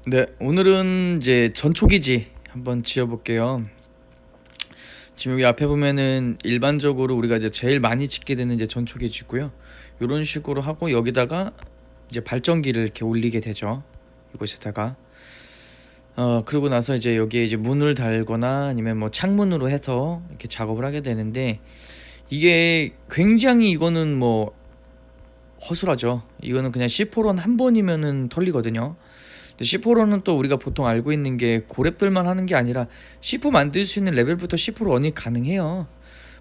네, 오늘은 이제 전초기지 한번 지어볼게요. 지금 여기 앞에 보면은 일반적으로 우리가 이제 제일 많이 짓게 되는 이제 전초기지고요. 이런 식으로 하고 여기다가 이제 발전기를 이렇게 올리게 되죠. 이곳에다가 그러고 나서 이제 여기에 이제 문을 달거나 아니면 뭐 창문으로 해서 이렇게 작업을 하게 되는데 이게 굉장히 이거는 뭐 허술하죠. 이거는 그냥 C4론 한 번이면은 털리거든요. C4로는 또 우리가 보통 알고 있는 게 고렙들만 하는 게 아니라 C4 만들 수 있는 레벨부터 C4로 런이 가능해요.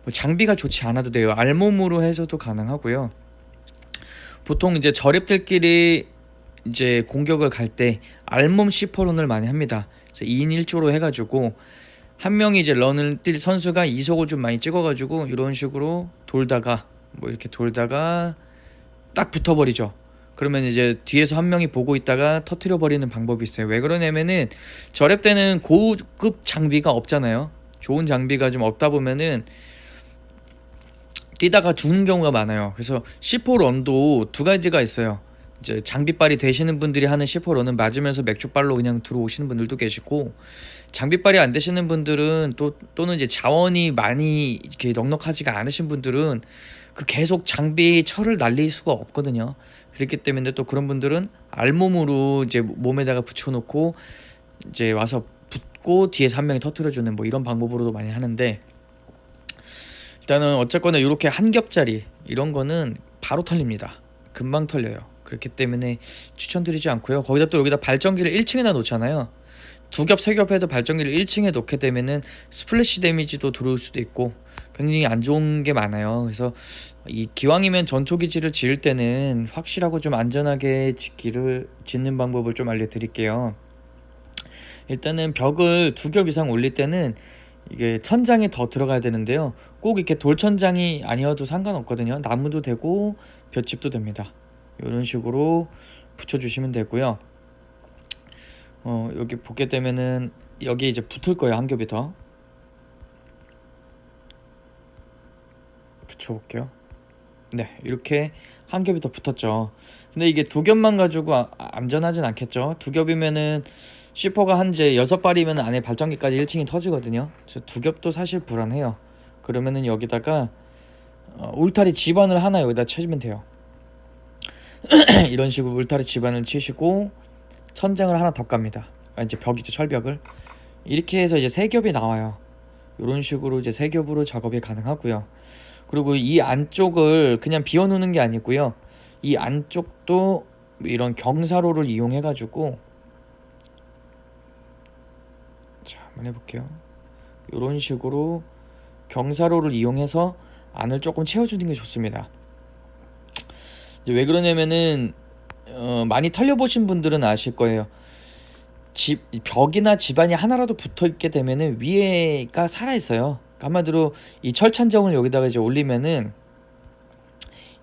뭐 장비가 좋지 않아도 돼요. 알몸으로 해서도 가능하고요. 보통 이제 저렙들끼리 이제 공격을 갈 때 알몸 C4런을 많이 합니다. 그래서 2인 1조로 해가지고 한 명이 이제 런을 뛸 선수가 이속을 좀 많이 찍어가지고 이런 식으로 돌다가 뭐 이렇게 돌다가 딱 붙어버리죠. 그러면 이제 뒤에서 한 명이 보고 있다가 터트려 버리는 방법이 있어요. 왜 그러냐면은 저랩 때는 고급 장비가 없잖아요. 좋은 장비가 좀 없다 보면은 뛰다가 죽는 경우가 많아요. 그래서 C4 런도 두 가지가 있어요. 이제 장비빨이 되시는 분들이 하는 C4 런은 맞으면서 맥주빨로 그냥 들어오시는 분들도 계시고, 장비빨이 안 되시는 분들은 또는 이제 자원이 많이 이렇게 넉넉하지가 않으신 분들은 그 계속 장비 철을 날릴 수가 없거든요. 그렇기 때문에 또 그런 분들은 알몸으로 이제 몸에다가 붙여놓고 이제 와서 붙고 뒤에서 한 명이 터트려주는 뭐 이런 방법으로도 많이 하는데, 일단은 어쨌거나 이렇게 한 겹짜리 이런 거는 바로 털립니다. 금방 털려요. 그렇기 때문에 추천드리지 않고요. 거기다 또 여기다 발전기를 1층에다 놓잖아요. 두 겹, 세 겹 해도 발전기를 1층에 놓게 되면은 스플래시 데미지도 들어올 수도 있고 굉장히 안 좋은 게 많아요. 그래서 이 기왕이면 전초기지를 지을 때는 확실하고 좀 안전하게 짓는 방법을 좀 알려드릴게요. 일단은 벽을 두 겹 이상 올릴 때는 이게 천장에 더 들어가야 되는데요. 꼭 이렇게 돌천장이 아니어도 상관없거든요. 나무도 되고 볏짚도 됩니다. 이런 식으로 붙여주시면 되고요. 여기 보게 되면은 여기 이제 붙을 거예요. 한 겹이 더 붙여볼게요. 네, 이렇게 한 겹이 더 붙었죠. 근데 이게 두 겹만 가지고 안전하진 않겠죠. 두 겹이면은 C4가 한제 6발이면 안에 발전기까지 1층이 터지거든요. 그래서 두 겹도 사실 불안해요. 그러면은 여기다가 울타리 집안을 하나 여기다 쳐주면 돼요. 이런 식으로 울타리 집안을 치시고 천장을 하나 더 깝니다. 이제 벽이죠, 철벽을. 이렇게 해서 이제 세 겹이 나와요. 이런 식으로 이제 세 겹으로 작업이 가능하고요. 그리고 이 안쪽을 그냥 비워놓는 게 아니고요. 이 안쪽도 이런 경사로를 이용해가지고, 자, 한번 해볼게요. 이런 식으로 경사로를 이용해서 안을 조금 채워주는 게 좋습니다. 이제 왜 그러냐면은 많이 털려보신 분들은 아실 거예요. 벽이나 집안이 하나라도 붙어 있게 되면은 위에가 살아 있어요. 한마디로 이 철천정을 여기다가 이제 올리면은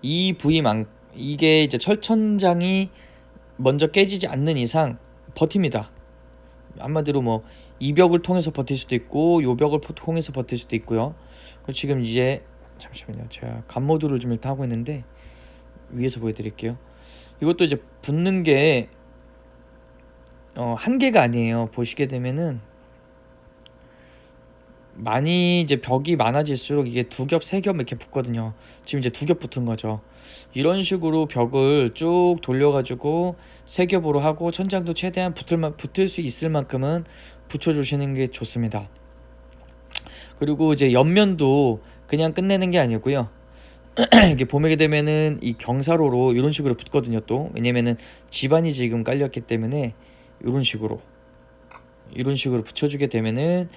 이 부위만, 이게 이제 철천장이 먼저 깨지지 않는 이상 버팁니다. 한마디로 뭐 이 벽을 통해서 버틸 수도 있고 요 벽을 통해서 버틸 수도 있고요. 지금 이제 잠시만요. 제가 간모드를 좀 일단 하고 있는데 위에서 보여드릴게요. 이것도 이제 붙는 게 한 개가 아니에요. 보시게 되면은 많이 이제 벽이 많아질수록 이게 두 겹, 세 겹 이렇게 붙거든요. 지금 이제 두 겹 붙은 거죠. 이런 식으로 벽을 쭉 돌려가지고 세 겹으로 하고 천장도 최대한 붙을 수 있을 만큼은 붙여주시는 게 좋습니다. 그리고 이제 옆면도 그냥 끝내는 게 아니고요. 이게 보게 되면은 이 경사로로 이런 식으로 붙거든요. 또 왜냐면은 집안이 지금 깔렸기 때문에 이런 식으로 붙여주게 되면은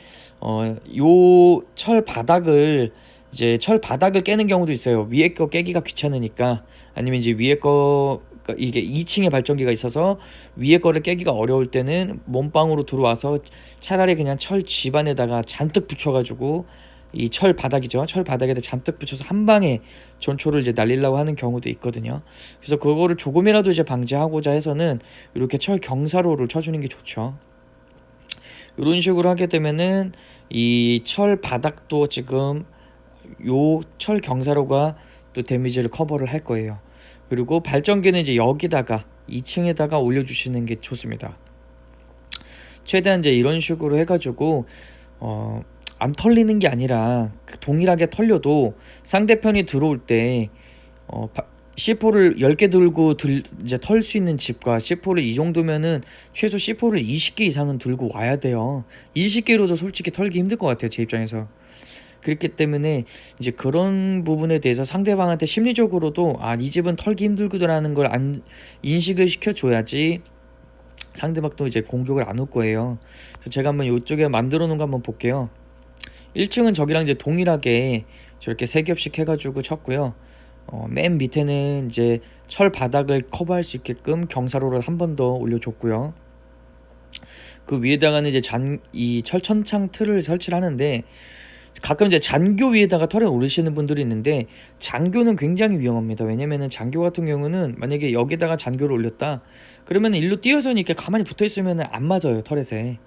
요 철 바닥을 이제 철 바닥을 깨는 경우도 있어요. 위에 거 깨기가 귀찮으니까. 아니면 이제 위에 거, 이게 2층에 발전기가 있어서 위에 거를 깨기가 어려울 때는 몸빵으로 들어와서 차라리 그냥 철 집안에다가 잔뜩 붙여가지고 이 철 바닥이죠. 철 바닥에다 잔뜩 붙여서 한 방에 전초를 이제 날리려고 하는 경우도 있거든요. 그래서 그거를 조금이라도 이제 방지하고자 해서는 이렇게 철 경사로를 쳐주는 게 좋죠. 이런 식으로 하게 되면은 이 철 바닥도 지금 요 철 경사로가 또 데미지를 커버를 할 거예요. 그리고 발전기는 이제 여기다가 2층에다가 올려주시는 게 좋습니다. 최대한 이제 이런 식으로 해가지고 안 털리는 게 아니라 동일하게 털려도 상대편이 들어올 때 C4를 10개 들고 이제 털 수 있는 집과 C4를 이 정도면은 최소 C4를 20개 이상은 들고 와야 돼요. 20개로도 솔직히 털기 힘들 것 같아요, 제 입장에서. 그렇기 때문에 이제 그런 부분에 대해서 상대방한테 심리적으로도 이 집은 털기 힘들구나라는 걸 인식을 시켜줘야지 상대방도 이제 공격을 안 올 거예요. 그래서 제가 한번 이쪽에 만들어 놓은 거 한번 볼게요. 1층은 저기랑 이제 동일하게 저렇게 3겹씩 해가지고 쳤고요. 맨 밑에는 이제 철 바닥을 커버할 수 있게끔 경사로를 한 번 더 올려줬고요. 그 위에다가는 이제 이 철천창 틀을 설치를 하는데, 가끔 이제 잔교 위에다가 털을 올리시는 분들이 있는데 잔교는 굉장히 위험합니다. 왜냐면은 잔교 같은 경우는 만약에 여기다가 잔교를 올렸다 그러면 일로 뛰어서 이렇게 가만히 붙어 있으면 안 맞아요, 털에.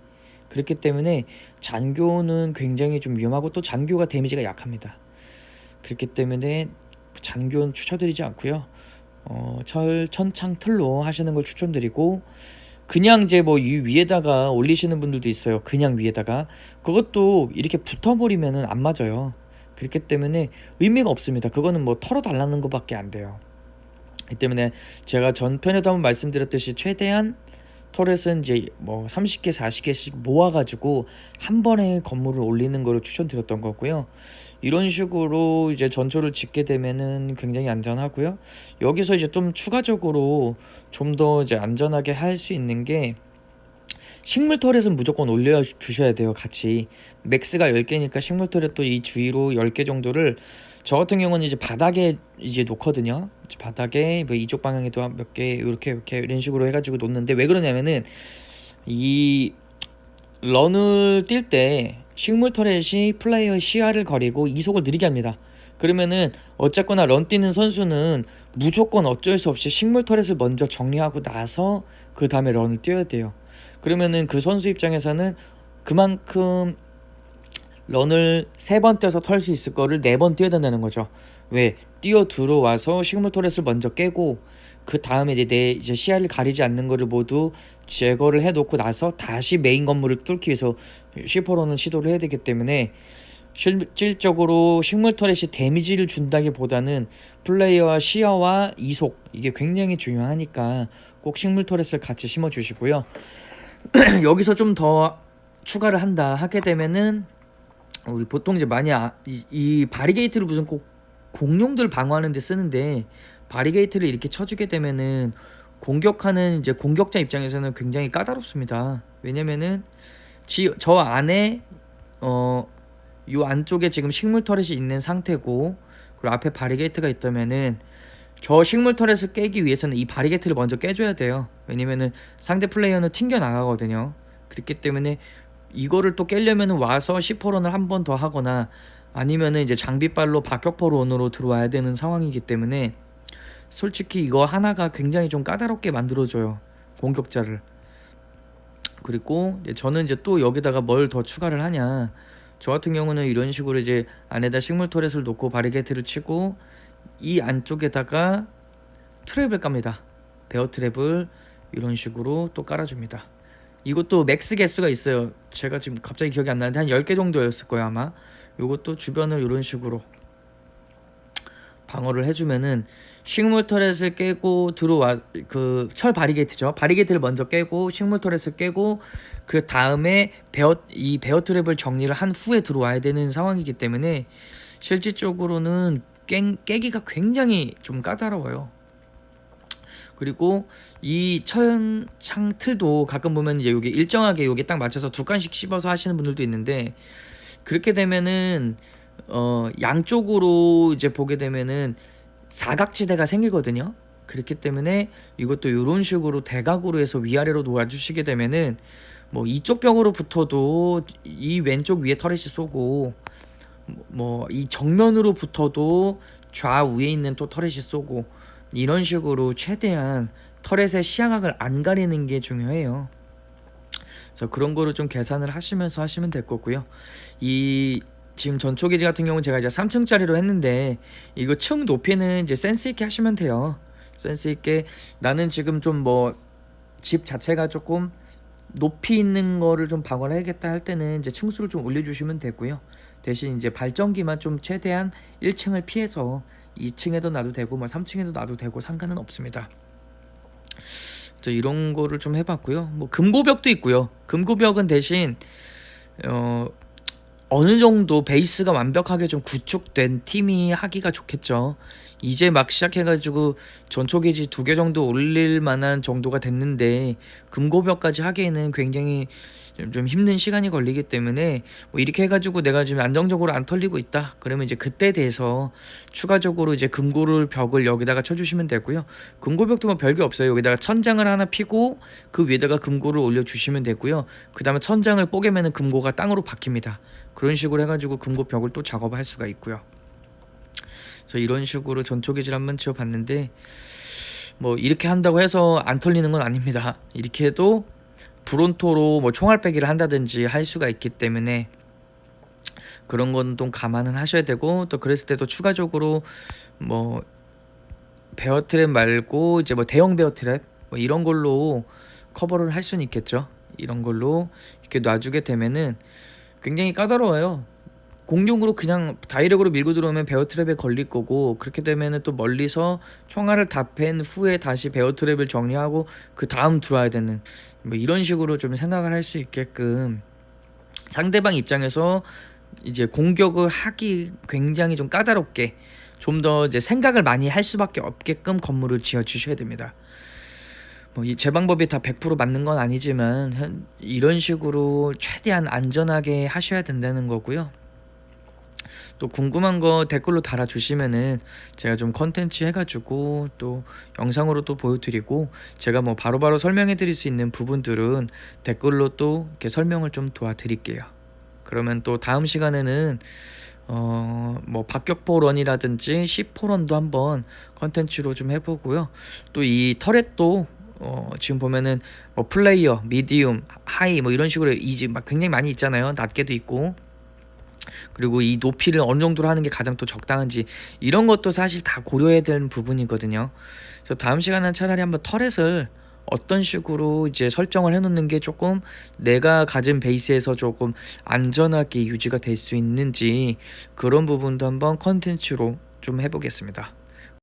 그렇기 때문에 잔교는 굉장히 좀 위험하고 또 잔교가 데미지가 약합니다. 그렇기 때문에 잔교는 추천드리지 않고요. 철천창 틀로 하시는 걸 추천드리고, 그냥 이제 뭐 이 위에다가 올리시는 분들도 있어요. 그냥 위에다가 그것도 이렇게 붙어버리면은 안 맞아요. 그렇기 때문에 의미가 없습니다. 그거는 뭐 털어 달라는 것밖에 안 돼요. 이 때문에 제가 전편에도 한번 말씀드렸듯이 최대한 터렛은 이제 뭐 30개 40개씩 모아가지고 한 번에 건물을 올리는 거를 추천드렸던 거고요. 이런 식으로 이제 전초를 짓게 되면은 굉장히 안전하고요. 여기서 이제 좀 추가적으로 좀 더 이제 안전하게 할 수 있는 게, 식물 터렛은 무조건 올려 주셔야 돼요, 같이. 맥스가 10개니까 식물 터렛도 이 주위로 10개 정도를, 저 같은 경우는 이제 바닥에 이제 놓거든요. 바닥에 뭐 이쪽 방향에도 몇 개 이렇게 이런 식으로 해가지고 놓는데, 왜 그러냐면은 이 런을 뛸 때 식물 터렛이 플레이어의 시야를 가리고 이속을 느리게 합니다. 그러면은 어쨌거나 런 뛰는 선수는 무조건 어쩔 수 없이 식물 터렛을 먼저 정리하고 나서 그 다음에 런을 뛰어야 돼요. 그러면은 그 선수 입장에서는 그만큼 런을 3번 뛰어서 털 수 있을 거를 4번 뛰어야 된다는 거죠. 왜? 뛰어 들어와서 식물 터렛을 먼저 깨고 그 다음에 이제 내 이제 시야를 가리지 않는 거를 모두 제거를 해놓고 나서 다시 메인 건물을 뚫기 위해서 슈퍼런은 시도를 해야 되기 때문에, 실질적으로 식물 터렛이 데미지를 준다기보다는 플레이어와 시야와 이속, 이게 굉장히 중요하니까 꼭 식물 터렛을 같이 심어 주시고요. 여기서 좀 더 추가를 하게 되면은, 우리 보통 이제 많이 이 바리게이트를 무슨 꼭 공룡들 방어하는 데 쓰는데, 바리게이트를 이렇게 쳐주게 되면은 공격하는 이제 공격자 입장에서는 굉장히 까다롭습니다. 왜냐면은 저 안에 요 안쪽에 지금 식물 터렛이 있는 상태고, 그리고 앞에 바리게이트가 있다면은 저 식물 터렛을 깨기 위해서는 이 바리게이트를 먼저 깨줘야 돼요. 왜냐면은 상대 플레이어는 튕겨 나가거든요. 그렇기 때문에 이거를 또 깨려면은 와서 C4런을 한 번 더 하거나 아니면은 이제 장비빨로 박격포론으로 들어와야 되는 상황이기 때문에, 솔직히 이거 하나가 굉장히 좀 까다롭게 만들어줘요, 공격자를. 그리고 이제 저는 이제 또 여기다가 뭘 더 추가를 하냐, 저 같은 경우는 이런 식으로 이제 안에다 식물 터렛을 놓고 바리게이트를 치고 이 안쪽에다가 트랩을 깝니다. 베어 트랩을 이런 식으로 또 깔아줍니다. 이것도 맥스 개수가 있어요. 제가 지금 갑자기 기억이 안 나는데 한 10개 정도였을 거예요, 아마. 요것도 주변을 이런 식으로 방어를 해주면은 식물 터렛을 깨고 들어와, 그 철 바리게이트죠. 바리게이트를 먼저 깨고 식물 터렛을 깨고 그 다음에 베어 트랩을 정리를 한 후에 들어와야 되는 상황이기 때문에 실질적으로는 깨기가 굉장히 좀 까다로워요. 그리고 이 철창 틀도 가끔 보면 이제 여기 일정하게 여기 딱 맞춰서 2칸씩 씹어서 하시는 분들도 있는데, 그렇게 되면은 양쪽으로 이제 보게 되면은 사각지대가 생기거든요. 그렇기 때문에 이것도 이런 식으로 대각으로 해서 위아래로 놓아주시게 되면은 뭐 이쪽 벽으로 붙어도 이 왼쪽 위에 터렛이 쏘고, 뭐 이 정면으로 붙어도 좌우에 있는 또 터렛이 쏘고, 이런 식으로 최대한 터렛의 시야각을 안 가리는 게 중요해요. 그래서 그런 거를 좀 계산을 하시면서 하시면 될 거고요. 이 지금 전초기지 같은 경우는 제가 이제 3층짜리로 했는데, 이거 층 높이는 이제 센스 있게 하시면 돼요. 센스 있게. 나는 지금 좀 뭐 집 자체가 조금 높이 있는 거를 좀 박원하겠다 할 때는 이제 층수를 좀 올려주시면 되고요. 대신 이제 발전기만 좀 최대한 1층을 피해서 2층에도 놔도 되고 뭐 3층에도 놔도 되고 상관은 없습니다. 이런 거를 좀 해봤고요. 뭐 금고벽도 있고요. 금고벽은 대신 어느 정도 베이스가 완벽하게 좀 구축된 팀이 하기가 좋겠죠. 이제 막 시작해가지고 전초기지 2개 정도 올릴 만한 정도가 됐는데 금고벽까지 하기에는 굉장히 좀 힘든 시간이 걸리기 때문에 뭐 이렇게 해가지고 내가 지금 안정적으로 안 털리고 있다 그러면 이제 그때 돼서 추가적으로 이제 금고를 벽을 여기다가 쳐주시면 되고요. 금고벽도 뭐 별게 없어요. 여기다가 천장을 하나 피고 그 위에다가 금고를 올려주시면 되고요. 그 다음에 천장을 뽀개면은 금고가 땅으로 박힙니다. 그런 식으로 해가지고 금고벽을 또 작업할 수가 있고요. 그래서 이런 식으로 전초기지를 한번 지어봤는데 뭐 이렇게 한다고 해서 안 털리는 건 아닙니다. 이렇게 해도 브론토로 뭐 총알 빼기를 한다든지 할 수가 있기 때문에 그런 건 또 감안은 하셔야 되고, 또 그랬을 때도 추가적으로 뭐 베어 트랩 말고 이제 뭐 대형 베어 트랩 뭐 이런 걸로 커버를 할 수는 있겠죠. 이런 걸로 이렇게 놔주게 되면은 굉장히 까다로워요. 공룡으로 그냥 다이렉으로 밀고 들어오면 베어 트랩에 걸릴 거고, 그렇게 되면은 또 멀리서 총알을 다 팬 후에 다시 베어 트랩을 정리하고 그 다음 들어와야 되는 뭐 이런 식으로 좀 생각을 할 수 있게끔 상대방 입장에서 이제 공격을 하기 굉장히 좀 까다롭게 좀 더 이제 생각을 많이 할 수밖에 없게끔 건물을 지어 주셔야 됩니다. 뭐 제 방법이 다 100% 맞는 건 아니지만 이런 식으로 최대한 안전하게 하셔야 된다는 거고요. 또 궁금한 거 댓글로 달아주시면은 제가 좀 컨텐츠 해가지고 또 영상으로 또 보여드리고, 제가 뭐 바로바로 설명해드릴 수 있는 부분들은 댓글로 또 이렇게 설명을 좀 도와드릴게요. 그러면 또 다음 시간에는 뭐 박격포런이라든지 C4런도 한번 컨텐츠로 좀 해보고요. 또 이 터렛도 지금 보면은 뭐 플레이어, 미디움, 하이 뭐 이런 식으로 이제 막 굉장히 많이 있잖아요. 낮게도 있고. 그리고 이 높이를 어느 정도로 하는 게 가장 또 적당한지 이런 것도 사실 다 고려해야 되는 부분이거든요. 그래서 다음 시간은 차라리 한번 터렛을 어떤 식으로 이제 설정을 해놓는 게 조금 내가 가진 베이스에서 조금 안전하게 유지가 될 수 있는지 그런 부분도 한번 컨텐츠로 좀 해보겠습니다.